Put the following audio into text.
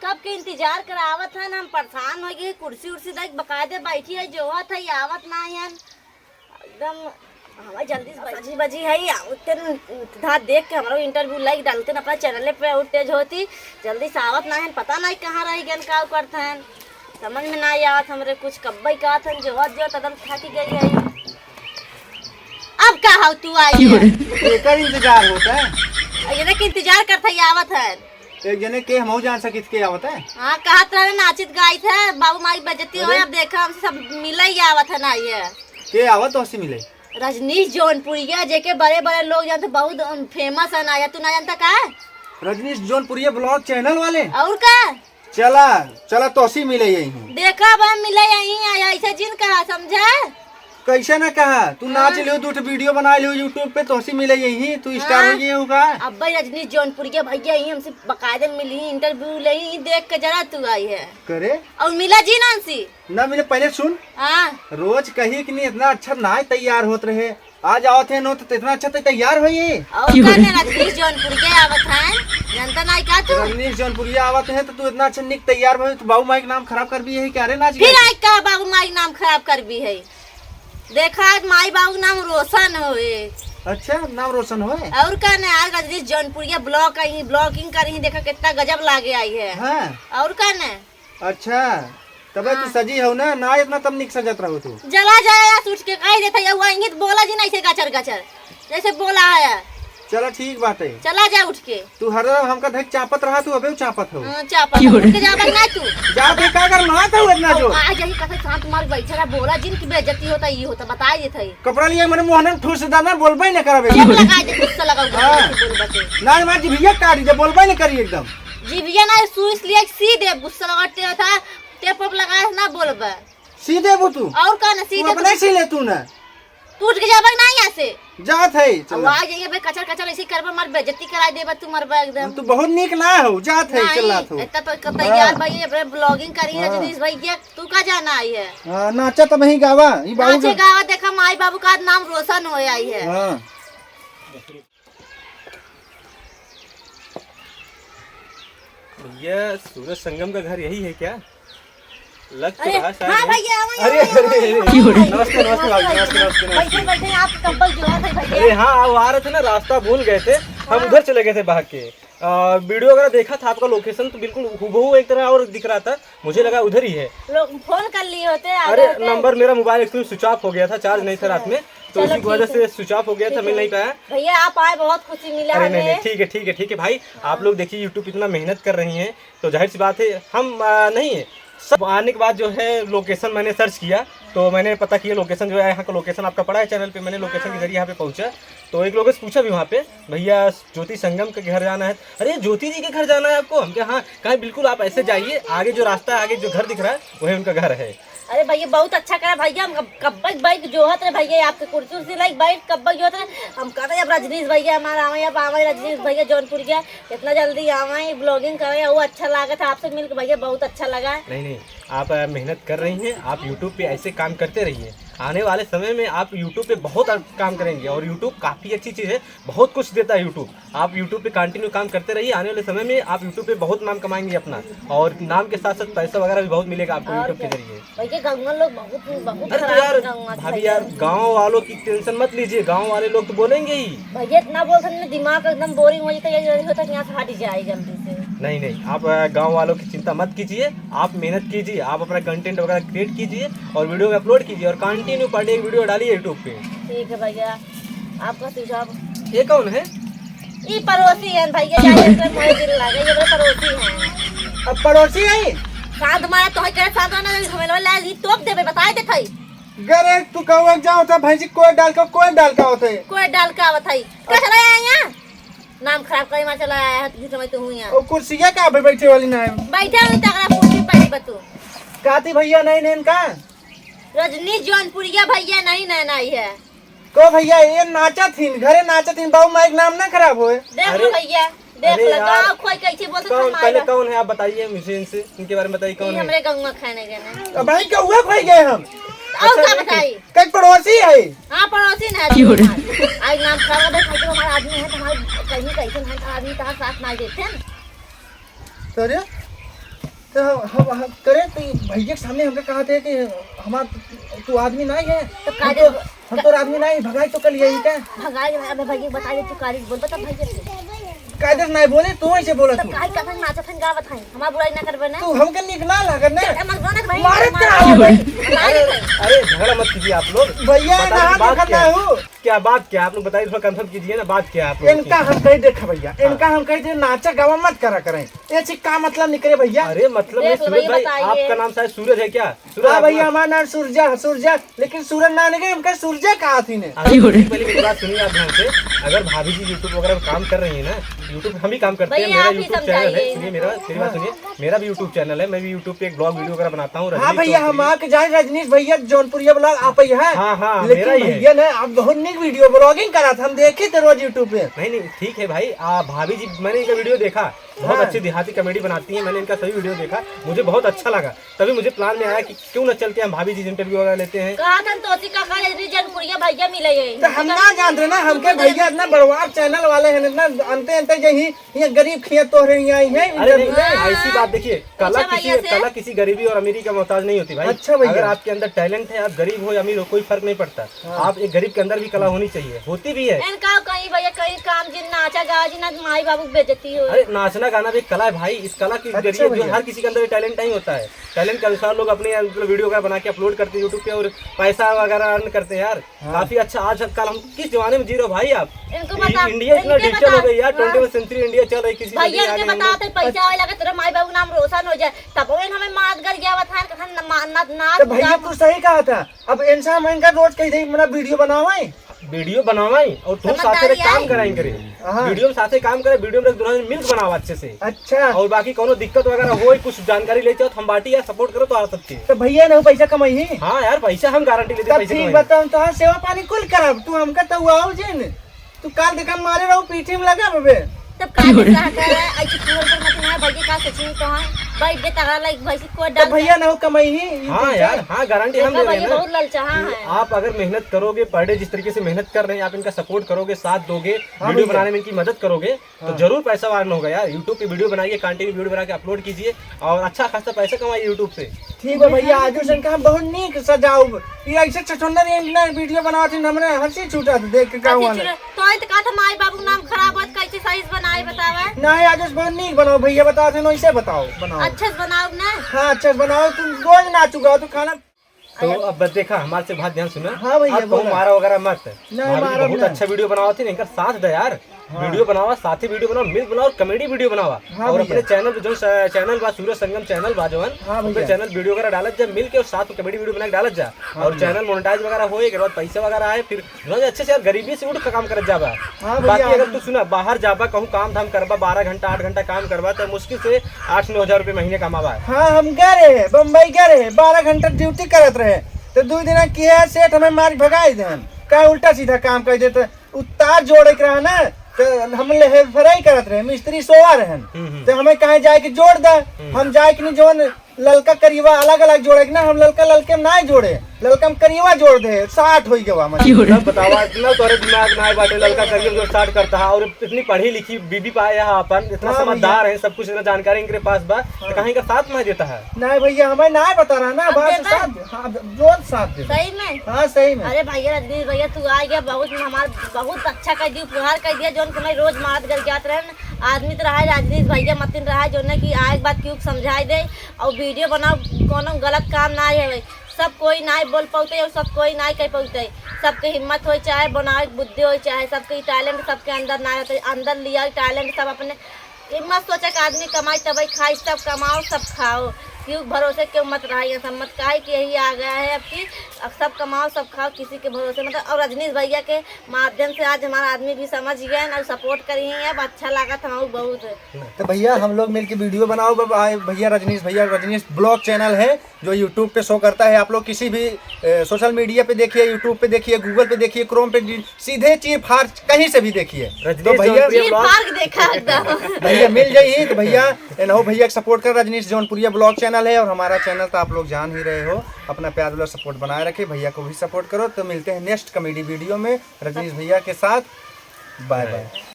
कब के इंतजार करावत है हम परेशान हो गए। कुर्सी उर्सी देख बकायदे बैठी है जो है आवत ना है एकदम। हमारी जल्दी बजी बजी है उठा देख के हमारा इंटरव्यू लाइक डालते न अपना चैनल पे तेज होती जल्दी से आवत ना है। पता नहीं कहाँ रह गए का करते हैं समझ में ना आवत हमरे कुछ कब्बई का था जो तदम थक गई है। अब का हो तू आई एकर इंतजार होता है ये कि इंतजार करता ही आवत है एक जने के हम जान सकित के आवत है। हाँ कहत रहे नाचित गाई थे बाबू माई बजती हो। अब देखा हमसे सब मिले ही आवत है ना ये के आवत तो हसी मिले रजनीश जौनपुरिया जेके बड़े बड़े लोग जानते बहुत फेमस है ना तू ना जानता का रजनीश जौनपुरिया ब्लॉग चैनल वाले और का चला चला तो हसी मिले यही देखा बा मिले यही ऐसे जिन कहा समझे कैसे ना कहा तू नाच लियो तू वीडियो बना लियो यूट्यूब पे तो हसी मिले यही तू स्टार हो गई होगा। अब भाई रजनीश जौनपुरिया भैया यही हमसे बकायदे मिली इंटरव्यू ले देख के जरा तू आई है करे और मिला जी नांसी ना मिले पहले सुन रोज कही कि नहीं इतना अच्छा ना तैयार होते रहे आज आवत है नो तो इतना अच्छा तैयार हो ये रजनीश जौनपुरिया आवत है जनता नहीं का तू रजनीश जौनपुरिया आवत है तो तू इतना अच्छा निक तैयार हो तो बाबू माई का नाम खराब कर भी है क्या रे नाच फिर आई का बाबू माई नाम खराब कर भी है देखा माई बाबू नाम रोशन होए। अच्छा नाम रोशन होए और का ने आज रजनीश जौनपुरिया ब्लॉगिंग करी देखा कितना गजब लागे आई है। हाँ। और का ने अच्छा तब तू सजी हो ना इतना तब निक सजत रहो तू जला जाया सूट के कह देता है वही बोला जी नहीं से गचर गचर जैसे बोला है। चलो ठीक बात है चला जा उठ के तू हर हमका धक चापत रहा तू अबे चापत हो चापत उठ के जाबे ना तू जा बे का कर ना था इतना जो आज यही कथे साथ तुम्हारे बैठा बोला जिन की बेइज्जती होता ये होता बता देत है कपड़ा लिए मैंने मोहन ठूस दाना बोलबे न करबे लगा दे गुस्सा लगाओ बोलबे ना मार जीभिया काट दे बोलबे न करी एकदम जीभिया ना सुइस लिए सीधे गुस्सा लगाते था टेप लगा ना बोलबे सीधे वो तू और का ना सीधे अपने से ले तू ना टूट के जाबे ना यहां से जात है चल आ जाइए बे कचर कचर ऐसे करबे मार बेइज्जती करा देबे तू मरबे एकदम तू बहुत निक ना हो जात है चला तू इतना तो तैयार भाई ये ब्लॉगिंग करी है रजनीश भैया तू का जाना आई है। हां नाचा तो वही गावा ई बाबू नाचे गावा देखा माई बाबू का नाम रोशन हो आई है। हां ये सूरज संगम का घर यही है क्या लग तो रहा शायद। हाँ भैया अरे नमस्ते बैठे बैठे आप कब्बल जो है भैया। अरे हाँ वो आ रहे थे ना रास्ता भूल गए थे हम उधर चले गए थे भाग के वीडियो वगैरह देखा था आपका लोकेशन तो बिल्कुल हूबहू एक तरह और दिख रहा था मुझे लगा उधर ही है। लोग फोन कर लिए होते अरे नंबर मेरा मोबाइल एक्चुअली स्विच ऑफ हो गया था चार्ज नहीं था रात में तो इसी की वजह से स्विच ऑफ हो गया था मिल नहीं पाया। भैया आप आए बहुत खुशी मिला। अरे नहीं ठीक है भाई आप लोग देखिए यूट्यूब इतना मेहनत कर रही हैं तो जाहिर सी बात है हम नहीं है सब आने के बाद जो है लोकेशन मैंने सर्च किया तो मैंने पता किया लोकेशन जो है यहाँ का लोकेशन आपका पड़ा है चैनल पे मैंने लोकेशन के जरिए यहाँ पे पहुँचा तो एक लोगों से पूछा भी वहाँ पे भैया ज्योति संगम के घर जाना है। अरे ज्योति जी के घर जाना है आपको हम क्या हाँ कहीं बिल्कुल आप ऐसे जाइए आगे जो रास्ता है आगे जो घर दिख रहा है वही उनका घर है। अरे भैया बहुत अच्छा करा भैया हम कब्बल बाइक जो है भैया आपके कुर्सी उर्सी लाइक बाइक कब्बल जो है हम कहते हैं अब रजनीश भैया हमारा आवे अब आवे रजनीश भैया जौनपुर गया इतना जल्दी आवे ब्लॉगिंग करे वो अच्छा लगा था आपसे मिलकर भैया बहुत अच्छा लगा। नहीं आप मेहनत कर रही हैं आप यूट्यूब पे ऐसे काम करते रहिए आने वाले समय में आप YouTube पे बहुत काम करेंगे और YouTube काफ़ी अच्छी चीज़ है बहुत कुछ देता है YouTube आप YouTube पे कंटिन्यू काम करते रहिए आने वाले समय में आप YouTube पे बहुत नाम कमाएंगे अपना और नाम के साथ साथ पैसा वगैरह भी बहुत मिलेगा आपको YouTube के जरिए। भाभी यार गाँव वालों की टेंशन मत लीजिए गाँव वाले लोग तो बोलेंगे ही भैया इतना बोल सकते दिमाग एकदम बोरिंग हो जाता है यही होता है यहाँ से हट जाए जल्दी से। नहीं आप गांव वालों की चिंता मत कीजिए आप मेहनत कीजिए आप अपना कंटेंट वगैरह क्रिएट कीजिए और वीडियो में अपलोड कीजिए और कंटिन्यू पर डे एक वीडियो डालिए यूट्यूब पे। ठीक है भैया आपका सुझाव। ये कौन है? ये पड़ोसी है भैया ये पड़ोसी है। अब पड़ोसी है साथ मारा तो है साथ आना हमें ला ई टोक देबे बताए दे थई गरे तू कहवा जाओ त भैंसी कोई डाल का होते कोई डाल का आवत है का चला आया नाम खराब करे मा चला आया है समय तो हूं यहां ओ कुर्सिया का बैठे वाली ना बैठा हूं तकरा पूछी पड़ी बतू काती भैया नहीं का रजनीश जौनपुरिया भैया नहीं आई है को भैया ये नाचा थीन घरे नाचा थीन बाबू माइक नाम ना खराब होए। देख लो भैया देख लगा कोई कैसे बोलते कौन पहले कौन है आप बताइए मुझे इनसे इनके बारे में बताइए कौन है। हमरे गंगा खाने गए ना अब भाई का हुआ खोई गए हम और क्या बताई कई पड़ोसी है। हां पड़ोसी है आज नाम खराब है तो हमारा आदमी है तुम्हारे कहीं कैसे है आदमी तार साथ ना देते हैं सर तो हम करें तो भैया के सामने हमने कहा थे कि हमार तू आदमी नहीं है, तो हम तो आदमी नहीं भगाई तो कल यही क्या भगाए अबे भैया बता दे तू कारिज बोल बता भैया कायदे नहीं बोले तू ऐसे बोला तब तू काहे कथन नाचथन गावत है हमार बुराई ना करबे ना तू हमके निक ना लागत ना मन रोनक भाई मारे अरे झगड़ा मत कीजिए आप लोग। भैया बताइए ना बात देखत क्या ना है? हूँ क्या बात क्या आप लोग बताइए, थोड़ा कंफर्म कीजिए ना, बात क्या है आप लोगों इनका की? हम कहीं देखा भैया इनका हम कहीं दे नाचा गावा मत करा करें ये चीज का मतलब निकले भैया। अरे मतलब ये देखो सूरज भैया, भाई बताइए। आपका नाम शायद सूरज है क्या? सूरज हाँ आपका भैया नाम- हमारा नाम सूरजा लेकिन सूरज ना निकले हमका सूरजा कहा थी ने अरे पहले मेरी बात सुनिए आप ध्यान से। अगर भाभी जी यूट्यूब वगैरह में काम कर रही है ना, यूट्यूब हम भी काम करते हैं, भैया, मेरा आप ही यूट्यूब चैनल है, समझाइए। सुनिए मेरी बात सुनिए, मेरा भी यूट्यूब चैनल है, मैं भी यूट्यूब पे एक ब्लॉग वीडियो वगैरह बनाता हूँ। हाँ रजनीश भैया हम चौधरी। आपके जाए रजनीश भैया जौनपुरिया ब्लॉग आप ही है हाँ, हाँ, लेकिन मेरा ही है। भैया ने आप बहुत निक वीडियो ब्लॉगिंग करा था हम देखे थे रोज यूट्यूब पे। नहीं ठीक है भाई, भाभी जी मैंने इनका वीडियो देखा, बहुत हाँ। अच्छी देहाती कॉमेडी बनाती है, मैंने इनका सभी वीडियो देखा, मुझे बहुत अच्छा लगा, तभी मुझे प्लान में आया कि क्यों न चलते हम भाभी जी से इंटरव्यू वगैरह लेते हैं। कहा था तोसी का का जनपुरिया भैया मिले है तो हम ना जान रहे ना हमके भैया इतना बड़वार चैनल वाले हैं इतना अंते अंते जही ये गरीब खिया तो रहे आई है अरे नहीं, ऐसी बात देखिए, अच्छा भैया से। कला किसी गरीबी और अमीरी का मोहताज नहीं होती भाई। अच्छा भैया। अगर आपके अंदर टैलेंट है, आप गरीब हो या अमीर हो, कोई फर्क नहीं पड़ता। आप एक गरीब के अंदर भी कला होनी चाहिए, होती भी है। इनका कहीं भैया कहीं काम जिन नाचा गा जी ना माई बाबू बेइज्जती हो अरे नाचना गाना भी एक कला है भाई, इस कला के अच्छा जरिए जो भैया। हर किसी के अंदर टैलेंट नहीं होता है, टैलेंट के अनुसार लोग अपने वीडियो वगैरह बना के अपलोड करते हैं यूट्यूब पे और पैसा वगैरह अर्न करते हैं यार। काफी अच्छा आज कल हम किस जमाने में जी रहे हो भाई आप? इनको बता इंडिया इतना इनके डिजिटल हो बता- गई यार, 21वीं सेंचुरी इंडिया चल रही, किसी से भैया भी इनके आगे हम बताते लोग- पैसा आवे लगा तेरा माई बाबू नाम रोशन हो जाए तब वो हमें मात कर गया बता कथन नाच तो भैया तू सही कहा था अब इंसान मैं इनका रोज कही थी मेरा वीडियो बनावे वीडियो बनावाई और तुम साथे समझदारी रे काम आई। कराई करे, हाँ। वीडियो में साथे काम करे, वीडियो में दुल्हन मिल्क बनावा अच्छे से, अच्छा और बाकी कोनो दिक्कत वगैरह हो कुछ जानकारी ले जाओ तो हम बाटी या सपोर्ट करो तो आ सकती है। तो भैया ने पैसा कमाई ही हाँ यार पैसा हम गारंटी लेते तब पैसे ठीक कमाएंगे। बताओ तो सेवा पानी कुल करब तू हमका तो आओ जिन तू काल देखा मारे रहो पीछे में लगा बबे तब का चाहता है ऐसे पूर पर मत ना भैया का सचिन तो है बैठ के तगड़ा लाइक भैंसी को तो डाल भैया ने कमाई ही हाँ यार, हाँ गारंटी हम दे रहे भैया हैं ना। बहुत ललचा है आप अगर मेहनत करोगे, पर डे जिस तरीके से मेहनत कर रहे हैं, आप इनका सपोर्ट करोगे, साथ दोगे, हाँ वीडियो भैया। बनाने में इनकी मदद करोगे तो जरूर पैसा वार्न होगा यार। यूट्यूब पे वीडियो बनाइए, कंटिन्यू वीडियो बना के अपलोड कीजिए और अच्छा खासा पैसा कमाइए यूट्यूब से। ठीक है भैया आज संख्या हम बहुत नीक सजाऊ ये ऐसे छछंदर वीडियो बनावत हमरे हंसी छूटा देख के गाँव वाले तो आई तो कहा था माई बाबू नाम खराब होत कैसे साइज बनाए बतावे नहीं आज बहुत नीक बनाओ भैया बताओ थे ऐसे बताओ बनाओ अच्छे से बनाओ ना हाँ अच्छा से बनाओ तुम रोज नाचूगा तो खाना तो अब बस देखा हमारे से बात ध्यान सुना। हाँ भैया, आप कहूँ बोला। मारा वगैरह मत, नहीं, भाभी मारा बहुत नहीं। अच्छा वीडियो बनावा थी, इनका साथ दे यार। वीडियो बनावा, साथ ही वीडियो बनाओ, मिल बनाओ और कॉमेडी वीडियो बनावा। हाँ और भैया। अपने चैनल पे जो चैनल बा सूरज संगम चैनल बा जवन, हाँ अपने भैया। चैनल वीडियो वगैरह डालत जा, मिल के और साथ में कॉमेडी वीडियो बना के डालत जा और चैनल मोनेटाइज वगैरह होए के बाद पैसा वगैरह आए फिर रोज अच्छे से यार गरीबी से उठ के काम करत जाबा। हाँ भैया। बाकी अगर तू सुना बाहर जाबा कहूँ काम धाम करबा 12 घंटा 8 घंटा काम करबा तो मुश्किल से 8-9 हजार रुपये महीने कमावा। हाँ हम गए रहे बम्बई गए रहे 12 घंटा ड्यूटी करत रहे तो 2 दिन किया सेठ हमें मार भगाई देन का उल्टा सीधा काम कर देते उतार जोड़े के रहा ना तो हम फ्राई करत रहे मिस्त्री सोवा रहन तो हमें कहे जाए कि जोड़ दे हम जाए कि नहीं जोन ललका करीवा अलग अलग जोड़े ना हम ललका ललके ना जोड़े ललका में करीवा जोड़ दे 60 हो गया तब बतावा इतना तोरे दिमाग ना है बाटे लड़का करिए जो स्टार्ट करता है और इतनी पढ़ी लिखी बीबी पाए है अपन इतना हाँ समझदार है, सब कुछ इतना जानकारी इनके पास बा तो कहीं का साथ में देता है। नहीं भैया हमें ना बता रहा ना अब बात देता है? साथ हाँ रोज साथ दे सही में हाँ सही में अरे भैया रजनीश भैया तू आ गया बहुत हमार बहुत अच्छा कर दी उपहार कर दिया जो तुम्हें रोज मारत कर जात रहे आदमी तो रहा रजनीश भैया मतिन रहा जो ने कि आए बात क्यों समझाई दे और वीडियो बनाओ कोनो गलत काम ना है सब कोई ना बोल पाते और सब कोई ना कह पाते सबके हिम्मत हो चाहे बनाए बुद्धि हो चाहे सबके टैलेंट सबके अंदर ना रहते अंदर लिया टैलेंट सब अपने हिम्मत सोचा कि आदमी कमाई तभी खाई सब कमाओ सब खाओ क्यों भरोसे क्यों मत रहा सब मत काहे कि यही आ गया है अब कि अब सब कमाओ सब खाओ किसी के भरोसे मतलब और रजनीश भैया के माध्यम से आज हमारा आदमी भी समझ गया है और सपोर्ट करी है अब अच्छा लगा था हमको बहुत। तो भैया हम लोग मिलके वीडियो बनाओ भैया रजनीश ब्लॉग चैनल है जो यूट्यूब पे शो करता है। आप लोग किसी भी सोशल मीडिया पे देखिए, यूट्यूब पे देखिए, गूगल पे देखिए, क्रोम पे सीधे चीर फाड़ कहीं से भी देखिए तो भैया देखा एकदम भैया मिल जाइए। तो भैया एनहो भैया का सपोर्ट कर रजनीश जौनपुरिया ब्लॉग चैनल है और हमारा चैनल तो आप लोग जान ही रहे हो। अपना प्यार वाला सपोर्ट बनाए रखे, भैया को भी सपोर्ट करो। तो मिलते हैं नेक्स्ट कॉमेडी वीडियो में रजनीश भैया के साथ। Bye bye.